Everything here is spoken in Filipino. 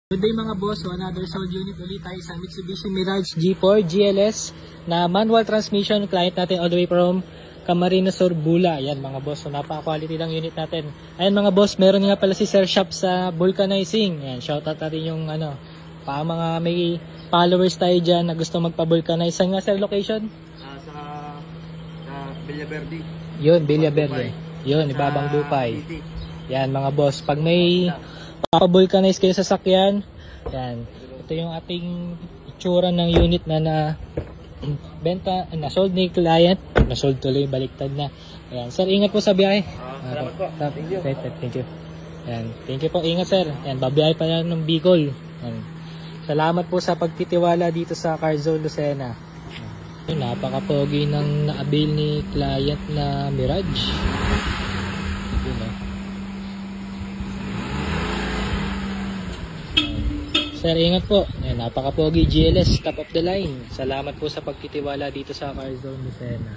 Good day mga boss, so another sold unit ulit tayo sa Mitsubishi Mirage G4 GLS na manual transmission. Client natin all the way from Camarines Sur, Bula. Ayan mga boss, so napaka-quality lang unit natin. Ayan mga boss, meron nga pala si Sir Shop sa vulcanizing. Ayan, shoutout natin yung mga may followers tayo dyan na gusto magpa-vulcanize. Saan nga sir location? Sa Villaverde. Yun, Villaverde. Yun, Ibabang Dupay. Yan mga boss, pag may papa-vulcanize kayo sa sakyan, yan, ito yung ating itsura ng unit na benta, na-sold ni client, na-sold tuloy, baliktad na. Ayan, sir, ingat po sa biyahe. Salamat po. Thank you. Thank you. Ayan, thank you po, ingat sir. Ayan, babiyahe pa yan ng Bicol. Ayan. Salamat po sa pagtitiwala dito sa Carzone Lucena. Ayan, napaka-pogi ng na-avail ni client na Mirage. Sir, ingat po. Ayan, napaka-pogi GLS, top of the line. Salamat po sa pagtitiwala dito sa Carzone Lucena.